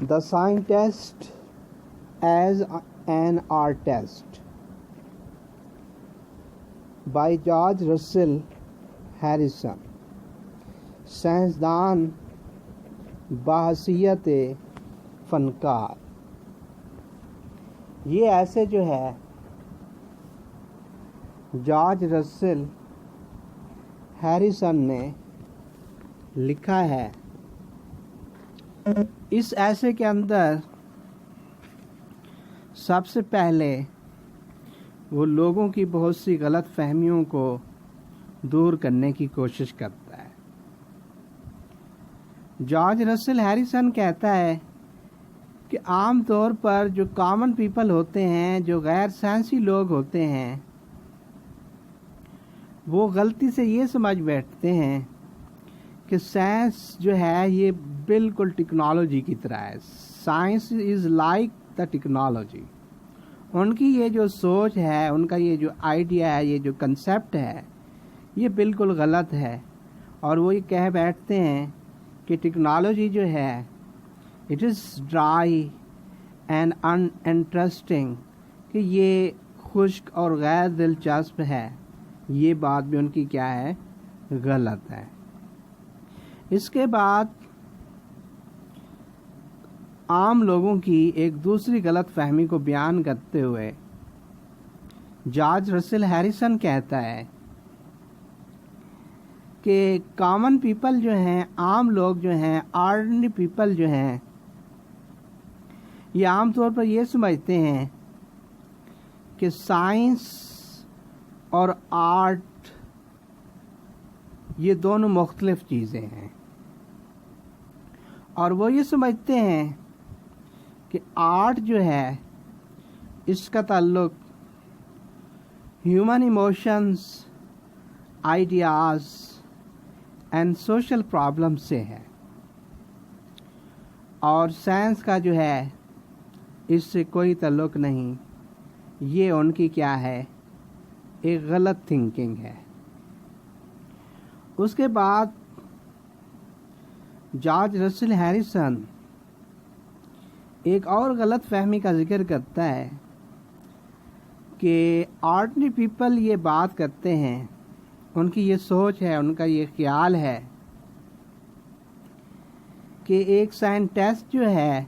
The Scientist as an Artist by George رسل Harrison. سائنسدان بحیثیت فنکار. یہ ایسے جو ہے جارج رسل ہیریسن نے لکھا ہے. اس ایسے کے اندر سب سے پہلے وہ لوگوں کی بہت سی غلط فہمیوں کو دور کرنے کی کوشش کرتا ہے. جارج رسل ہیریسن کہتا ہے کہ عام طور پر جو کامن پیپل ہوتے ہیں، جو غیر سائنسی لوگ ہوتے ہیں، وہ غلطی سے یہ سمجھ بیٹھتے ہیں کہ سائنس جو ہے یہ بالکل ٹیکنالوجی کی طرح ہے. Science is like the technology. ان کی یہ جو سوچ ہے، ان کا یہ جو آئیڈیا ہے، یہ جو کنسیپٹ ہے، یہ بالکل غلط ہے. اور وہ یہ کہہ بیٹھتے ہیں کہ ٹیکنالوجی جو ہے it is dry and in interesting, کہ یہ خشک اور غیر دلچسپ ہے. یہ بات بھی ان کی کیا ہے؟ غلط ہے. اس کے بعد عام لوگوں کی ایک دوسری غلط فہمی کو بیان کرتے ہوئے جارج رسل ہیریسن کہتا ہے کہ کامن پیپل جو ہیں، عام لوگ جو ہیں، آرڈنری پیپل جو ہیں، یہ عام طور پر یہ سمجھتے ہیں کہ سائنس اور آرٹ یہ دونوں مختلف چیزیں ہیں. اور وہ یہ سمجھتے ہیں کہ آرٹ جو ہے اس کا تعلق human emotions, ideas and social problem سے ہے، اور سائنس کا جو ہے اس سے کوئی تعلق نہیں. یہ ان کی کیا ہے؟ ایک غلط تھنکنگ ہے. اس کے بعد جارج رسل ہیریسن ایک اور غلط فہمی کا ذکر کرتا ہے کہ آرڈنری پیپل یہ بات کرتے ہیں، ان کی یہ سوچ ہے، ان کا یہ خیال ہے کہ ایک سائنٹسٹ جو ہے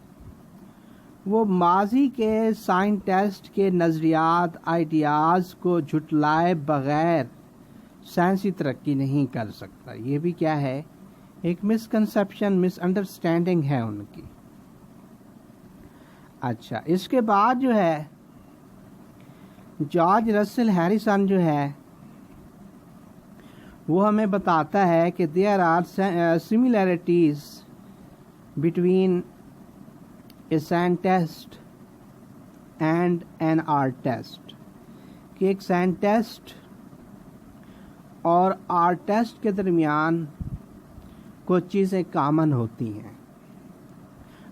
وہ ماضی کے سائنٹسٹ کے نظریات، آئیڈیاز کو جھٹلائے بغیر سائنسی ترقی نہیں کر سکتا. یہ بھی کیا ہے؟ ایک مسکنسیپشن، مس انڈرسٹینڈنگ ہے ان کی. اچھا، اس کے بعد جو ہے جارج رسل ہیریسن جو ہے وہ ہمیں بتاتا ہے کہ there are similarities between a scientist and an artist, کہ ایک سائنٹسٹ اور آرٹسٹ کے درمیان کچھ چیزیں کامن ہوتی ہیں.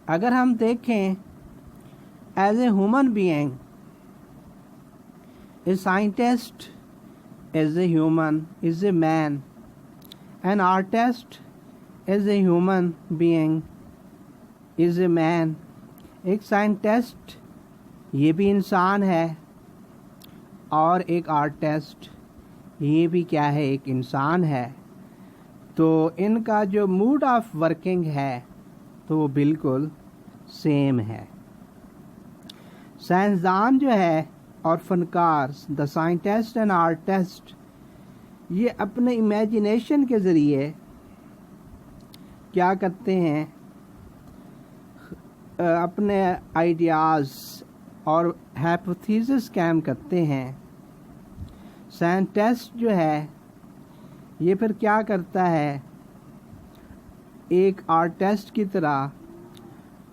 اگر ہم دیکھیں as a human being, a scientist as a human is a man, an artist as a human being is a man. ایک سائنٹسٹ یہ بھی انسان ہے، اور ایک آرٹسٹ یہ بھی کیا ہے؟ ایک انسان ہے. تو ان کا جو موڈ آف ورکنگ ہے تو وہ بالکل سیم ہے. سائنسدان جو ہے اور فنکار، دا سائنٹسٹ اینڈ آرٹسٹ، یہ اپنے امیجنیشن کے ذریعے کیا کرتے ہیں؟ اپنے آئیڈیاز اور ہائپوتھیسس قائم کرتے ہیں. سائنٹسٹ جو ہے یہ پھر کیا کرتا ہے؟ ایک آرٹسٹ کی طرح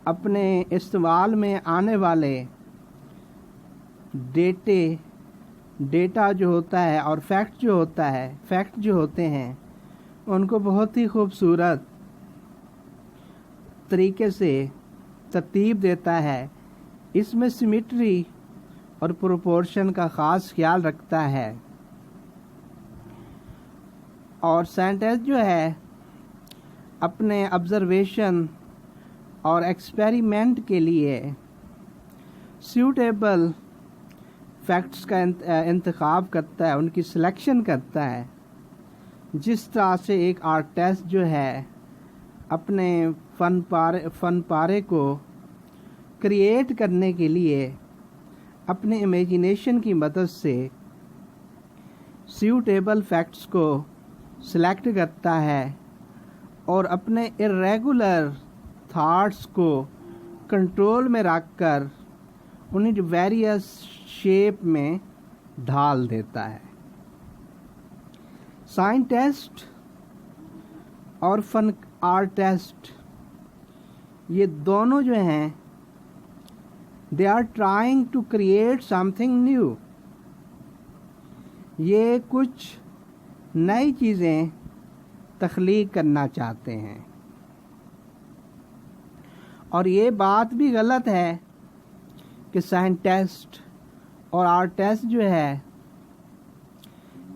اپنے استعمال میں آنے والے ڈیٹا جو ہوتا ہے اور فیکٹ جو ہوتے ہیں ان کو بہت ہی خوبصورت طریقے سے ترتیب دیتا ہے. اس میں سیمیٹری اور پروپورشن کا خاص خیال رکھتا ہے. اور سائنٹسٹ جو ہے اپنے آبزرویشن اور ایکسپیریمنٹ کے لیے سیوٹیبل فیکٹس کا انتخاب کرتا ہے، ان کی سلیکشن کرتا ہے. جس طرح سے ایک آرٹسٹ جو ہے اپنے فن پارے کو کریٹ کرنے کے لیے اپنے امیجنیشن کی مدد سے سیوٹیبل فیکٹس کو سلیکٹ کرتا ہے اور اپنے irregular تھاٹس کو کنٹرول میں رکھ کر انہیں ویریس شیپ میں ڈھال دیتا ہے. سائنٹسٹ اور فن آرٹسٹ یہ دونوں جو ہیں they are trying to create something new. یہ کچھ نئی چیزیں تخلیق کرنا چاہتے ہیں، اور یہ بات بھی غلط ہے کہ سائنٹسٹ اور آرٹسٹ جو ہے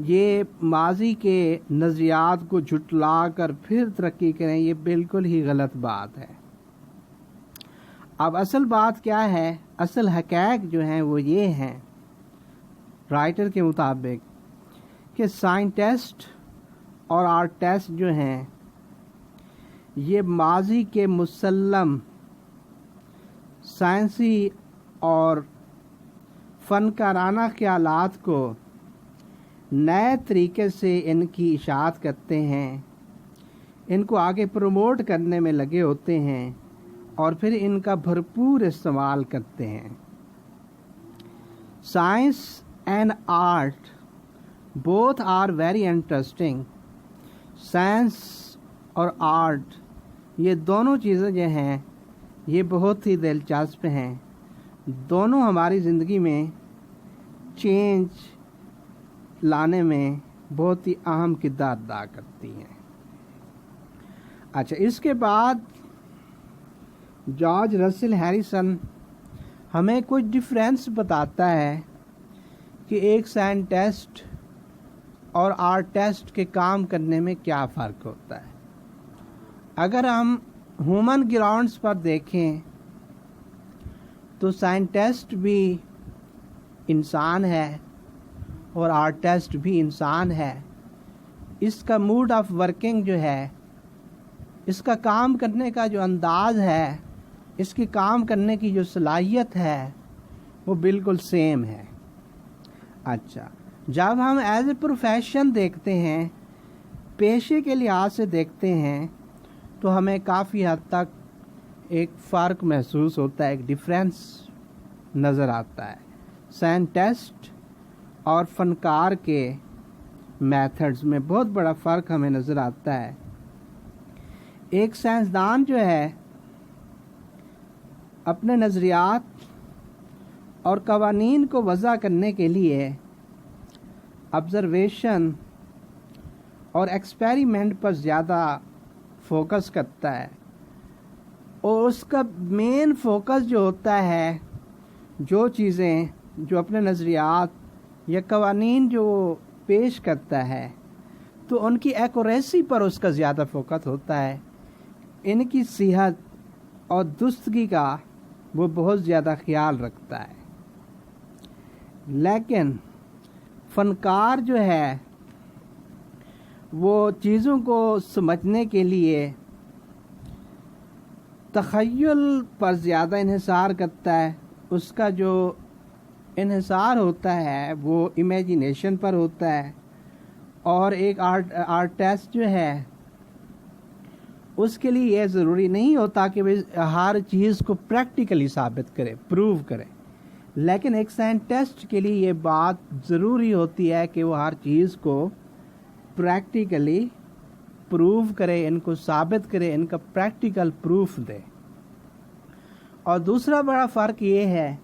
یہ ماضی کے نظریات کو جھٹلا کر پھر ترقی کریں. یہ بالکل ہی غلط بات ہے. اب اصل بات کیا ہے؟ اصل حقائق جو ہیں وہ یہ ہیں رائٹر کے مطابق کہ سائنٹسٹ اور آرٹسٹ جو ہیں یہ ماضی کے مسلم سائنسی اور فنکارانہ خیالات کو نئے طریقے سے ان کی اشاعت کرتے ہیں، ان کو آگے پروموٹ کرنے میں لگے ہوتے ہیں اور پھر ان کا بھرپور استعمال کرتے ہیں. Science and art both are very interesting. Science اور آرٹ یہ دونوں چیزیں جو ہیں یہ بہت ہی دلچسپ ہیں. دونوں ہماری زندگی میں چینج لانے میں بہت ہی اہم کردار ادا کرتی ہیں. اچھا، اس کے بعد جارج رسل ہیریسن ہمیں کچھ ڈفرینس بتاتا ہے کہ ایک سائنٹسٹ اور آرٹسٹ کے کام کرنے میں کیا فرق ہوتا ہے. اگر ہم ہیومن گراؤنڈز پر دیکھیں تو سائنٹسٹ بھی انسان ہے اور آرٹسٹ بھی انسان ہے. اس کا موڈ آف ورکنگ جو ہے، اس کا کام کرنے کا جو انداز ہے، اس کی کام کرنے کی جو صلاحیت ہے وہ بالکل سیم ہے. اچھا، جب ہم ایز اے پروفیشن دیکھتے ہیں، پیشے کے لحاظ سے دیکھتے ہیں، تو ہمیں کافی حد تک ایک فرق محسوس ہوتا ہے، ایک ڈفرینس نظر آتا ہے. سائنٹسٹ اور فنکار کے میتھڈز میں بہت بڑا فرق ہمیں نظر آتا ہے. ایک سائنسدان جو ہے اپنے نظریات اور قوانین کو وضع کرنے کے لیے آبزرویشن اور ایکسپیریمنٹ پر زیادہ فوکس کرتا ہے، اور اس کا مین فوکس جو ہوتا ہے جو چیزیں جو اپنے نظریات یا قوانین جو پیش کرتا ہے تو ان کی ایکوریسی پر اس کا زیادہ فوکس ہوتا ہے. ان کی صحت اور درستگی کا وہ بہت زیادہ خیال رکھتا ہے. لیکن فنکار جو ہے وہ چیزوں کو سمجھنے کے لیے تخیل پر زیادہ انحصار کرتا ہے. اس کا جو انحصار ہوتا ہے وہ امیجنیشن پر ہوتا ہے. اور ایک آرٹسٹ جو ہے اس کے لیے یہ ضروری نہیں ہوتا کہ وہ ہر چیز کو پریکٹیکلی ثابت کرے، پروو کرے. لیکن ایک سائنٹسٹ کے لیے یہ بات ضروری ہوتی ہے کہ وہ ہر چیز کو پریکٹیکلی پروو کرے، ان کو ثابت کرے، ان کا پریکٹیکل پروف دے. اور دوسرا بڑا فرق یہ ہے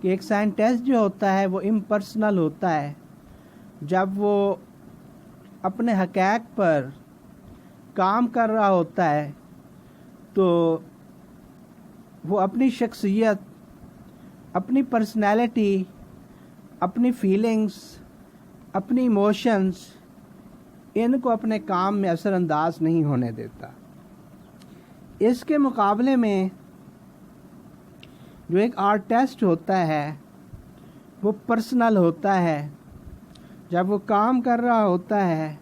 کہ ایک سائنٹسٹ جو ہوتا ہے وہ امپرسنل ہوتا ہے. جب وہ اپنے حقائق پر کام کر رہا ہوتا ہے تو وہ اپنی شخصیت، اپنی پرسنالٹی، اپنی فیلنگز، اپنی ایموشنز، ان کو اپنے کام میں اثر انداز نہیں ہونے دیتا. اس کے مقابلے میں جو ایک آرٹ ٹیسٹ ہوتا ہے وہ پرسنل ہوتا ہے. جب وہ کام کر رہا ہوتا ہے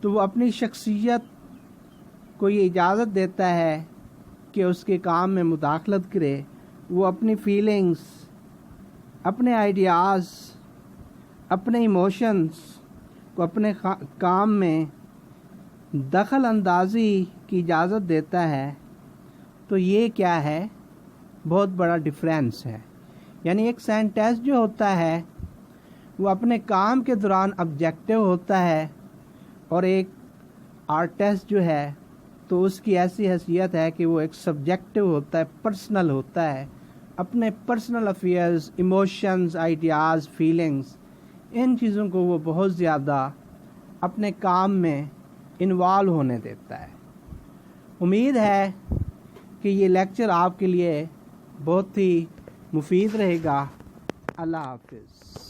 تو وہ اپنی شخصیت کو یہ اجازت دیتا ہے کہ اس کے کام میں مداخلت کرے. وہ اپنی فیلنگز، اپنے آئیڈیاز، اپنے ایموشنز کو اپنے کام میں دخل اندازی کی اجازت دیتا ہے. تو یہ کیا ہے؟ بہت بڑا ڈفرینس ہے. یعنی ایک سائنٹسٹ جو ہوتا ہے وہ اپنے کام کے دوران آبجیکٹیو ہوتا ہے، اور ایک آرٹسٹ جو ہے تو اس کی ایسی حیثیت ہے کہ وہ ایک سبجیکٹیو ہوتا ہے، پرسنل ہوتا ہے. اپنے personal affairs, emotions, ideas, feelings, ان چیزوں کو وہ بہت زیادہ اپنے کام میں انوالو ہونے دیتا ہے. امید ہے کہ یہ لیکچر آپ کے لیے بہت ہی مفید رہے گا. اللہ حافظ.